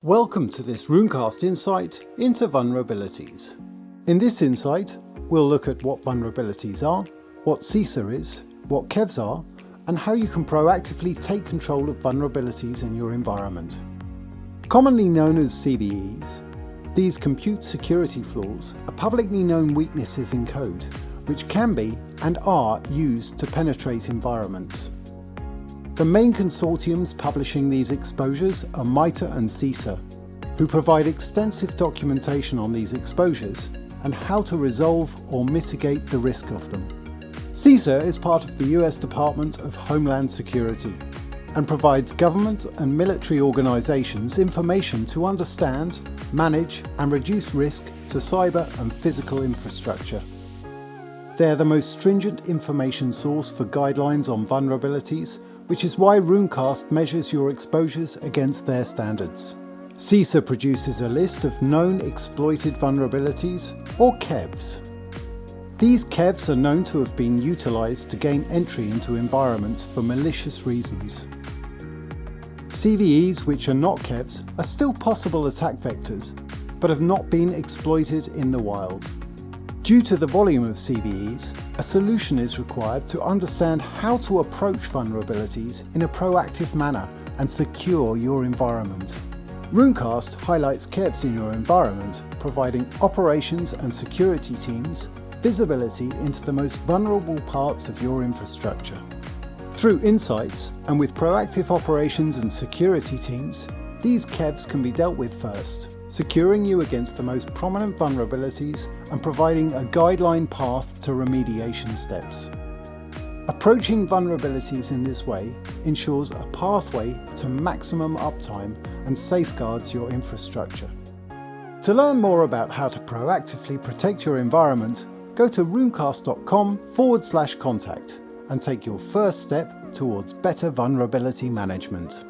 Welcome to this Runecast insight into vulnerabilities. In this insight, we'll look at what vulnerabilities are, what CISA is, what KEVs are, and how you can proactively take control of vulnerabilities in your environment. Commonly known as CVEs, these compute security flaws are publicly known weaknesses in code, which can be and are used to penetrate environments. The main consortiums publishing these exposures are MITRE and CISA, who provide extensive documentation on these exposures and how to resolve or mitigate the risk of them. CISA is part of the US Department of Homeland Security and provides government and military organizations information to understand, manage and reduce risk to cyber and physical infrastructure. They are the most stringent information source for guidelines on vulnerabilities, which is why Runecast measures your exposures against their standards. CISA produces a list of known exploited vulnerabilities, or KEVs. These KEVs are known to have been utilized to gain entry into environments for malicious reasons. CVEs, which are not KEVs, are still possible attack vectors, but have not been exploited in the wild. Due to the volume of CVEs, a solution is required to understand how to approach vulnerabilities in a proactive manner and secure your environment. Runecast highlights KEVs in your environment, providing operations and security teams visibility into the most vulnerable parts of your infrastructure. Through insights and with proactive operations and security teams, these KEVs can be dealt with first, securing you against the most prominent vulnerabilities and providing a guideline path to remediation steps. Approaching vulnerabilities in this way ensures a pathway to maximum uptime and safeguards your infrastructure. To learn more about how to proactively protect your environment, go to runecast.com/contact and take your first step towards better vulnerability management.